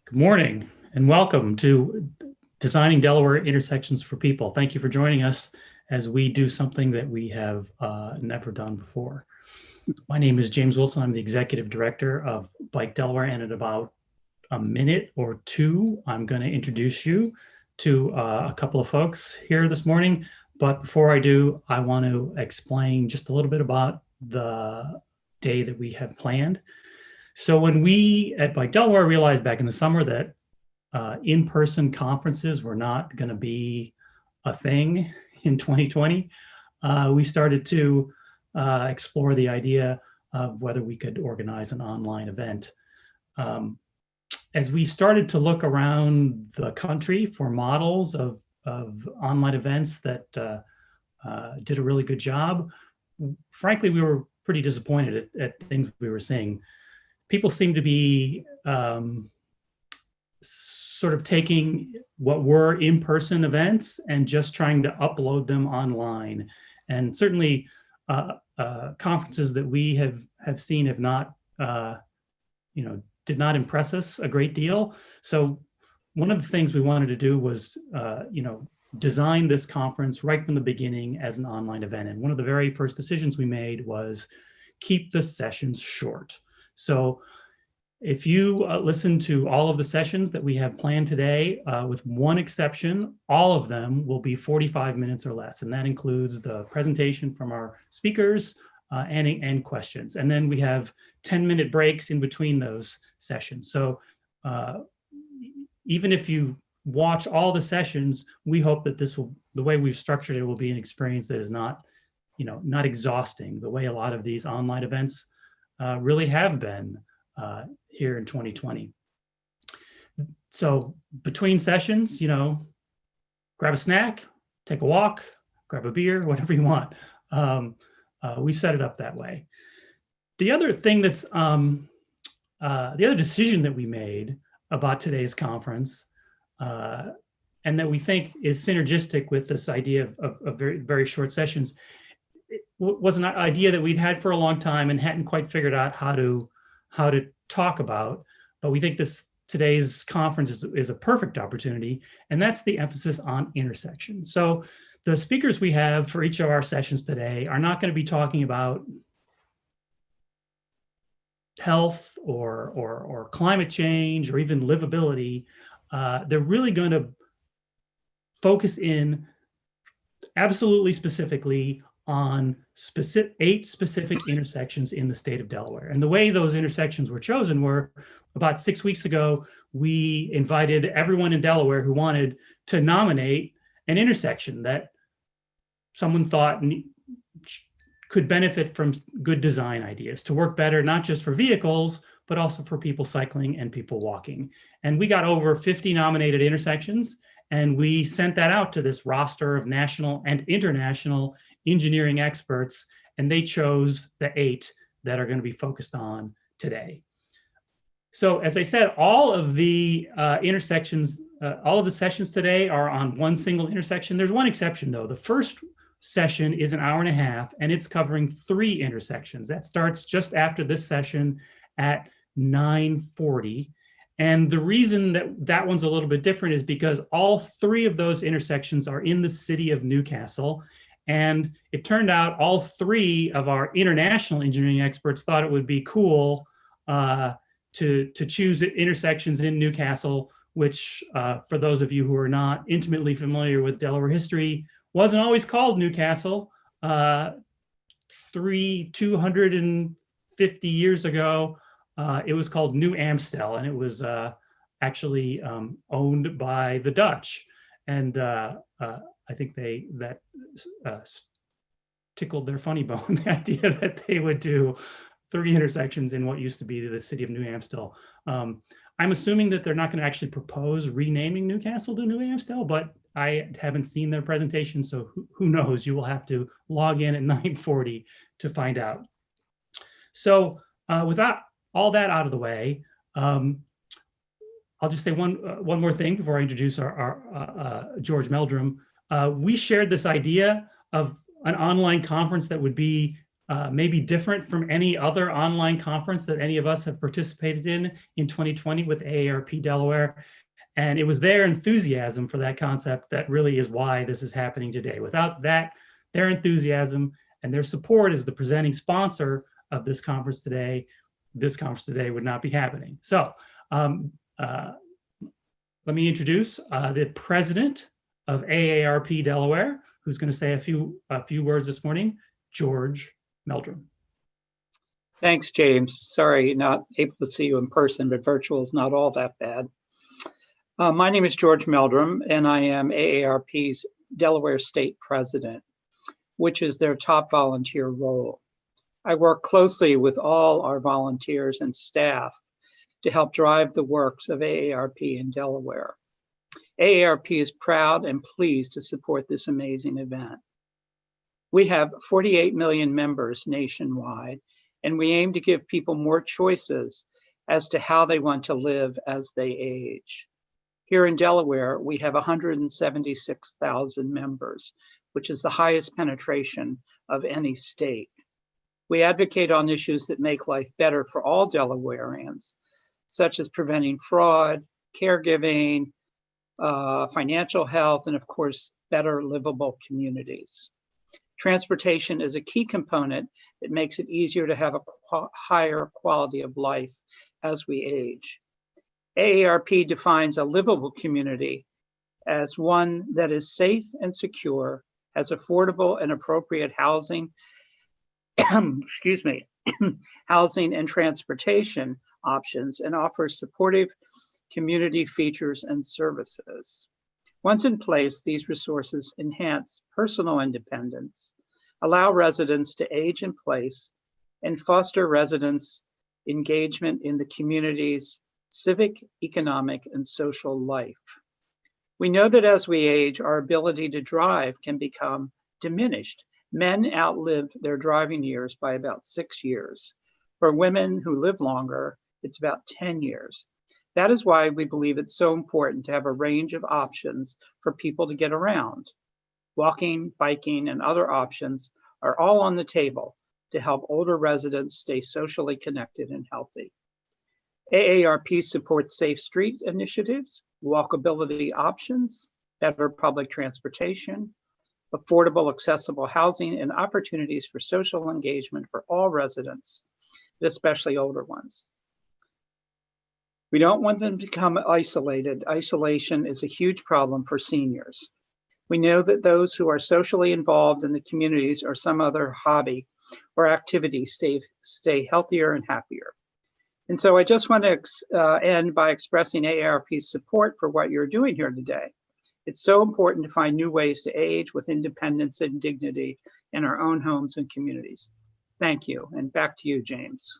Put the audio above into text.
Good morning and welcome to Designing Delaware Intersections for People. Thank you for joining us as we do something that we have never done before. My name is James Wilson. I'm the Executive Director of Bike Delaware, and in about a minute or two, I'm going to introduce you to a couple of folks here this morning. But before I do, I want to explain just a little bit about the day that we have planned. So when we at Bike Delaware realized back in the summer that in-person conferences were not going to be a thing in 2020, we started to explore the idea of whether we could organize an online event. As we started to look around the country for models of online events that did a really good job, frankly, we were pretty disappointed at things we were seeing. People seem to be sort of taking what were in-person events and just trying to upload them online. And certainly conferences that we have seen have not, did not impress us a great deal. So one of the things we wanted to do was, design this conference right from the beginning as an online event. And one of the very first decisions we made was keep the sessions short. So if you listen to all of the sessions that we have planned today, with one exception, all of them will be 45 minutes or less. And that includes the presentation from our speakers and questions. And then we have 10-minute breaks in between those sessions. So even if you watch all the sessions, we hope that the way we've structured it will be an experience that is not exhausting, the way a lot of these online events really have been here in 2020. So between sessions, grab a snack, take a walk, grab a beer, whatever you want. We've set it up that way. The other thing that's, the other decision that we made about today's conference, and that we think is synergistic with this idea of very, very short sessions, was an idea that we'd had for a long time and hadn't quite figured out how to talk about, but we think today's conference is a perfect opportunity, and that's the emphasis on intersection. So the speakers we have for each of our sessions today are not going to be talking about health or climate change or even livability. They're really going to focus in absolutely specifically on 8 specific intersections in the state of Delaware. And the way those intersections were chosen were, about 6 weeks ago, we invited everyone in Delaware who wanted to nominate an intersection that someone thought could benefit from good design ideas to work better, not just for vehicles, but also for people cycling and people walking. And we got over 50 nominated intersections, and we sent that out to this roster of national and international engineering experts, and they chose the 8 that are going to be focused on today. So as I said, all of the intersections, all of the sessions today are on one single intersection. There's one exception though. The first session is an hour and a half, and it's covering 3 intersections. That starts just after this session at 9:40. And the reason that one's a little bit different is because all 3 of those intersections are in the city of Newcastle. And it turned out all 3 of our international engineering experts thought it would be cool to choose intersections in Newcastle, which for those of you who are not intimately familiar with Delaware history, wasn't always called Newcastle. 250 years ago, it was called New Amstel, and it was actually owned by the Dutch. And I think that tickled their funny bone, the idea that they would do 3 intersections in what used to be the city of New Amstel. I'm assuming that they're not going to actually propose renaming Newcastle to New Amstel, but I haven't seen their presentation, so who knows? You will have to log in at 9:40 to find out. So with all that out of the way, I'll just say one more thing before I introduce our George Meldrum. We shared this idea of an online conference that would be maybe different from any other online conference that any of us have participated in 2020 with AARP Delaware. And it was their enthusiasm for that concept that really is why this is happening today. Without that, their enthusiasm and their support as the presenting sponsor of this conference today would not be happening. So let me introduce the president of AARP Delaware, who's going to say a few words this morning, George Meldrum. Thanks, James. Sorry, not able to see you in person, but virtual is not all that bad. My name is George Meldrum, and I am AARP's Delaware State President, which is their top volunteer role. I work closely with all our volunteers and staff to help drive the works of AARP in Delaware. AARP is proud and pleased to support this amazing event. We have 48 million members nationwide, and we aim to give people more choices as to how they want to live as they age. Here in Delaware, we have 176,000 members, which is the highest penetration of any state. We advocate on issues that make life better for all Delawareans, such as preventing fraud, caregiving, financial health, and of course, better livable communities. Transportation is a key component that makes it easier to have a higher quality of life as we age. AARP defines a livable community as one that is safe and secure, has affordable and appropriate housing, excuse me, housing and transportation options, and offers supportive community features and services. Once in place, these resources enhance personal independence, allow residents to age in place, and foster residents' engagement in the community's civic, economic, and social life. We know that as we age, our ability to drive can become diminished. Men outlive their driving years by about 6 years. For women who live longer, it's about 10 years. That is why we believe it's so important to have a range of options for people to get around. Walking, biking, and other options are all on the table to help older residents stay socially connected and healthy. AARP supports safe street initiatives, walkability options, better public transportation, affordable, accessible housing, and opportunities for social engagement for all residents, especially older ones. We don't want them to become isolated. Isolation is a huge problem for seniors. We know that those who are socially involved in the communities or some other hobby or activity stay healthier and happier. And so I just want to end by expressing AARP's support for what you're doing here today. It's so important to find new ways to age with independence and dignity in our own homes and communities. Thank you, and back to you, James.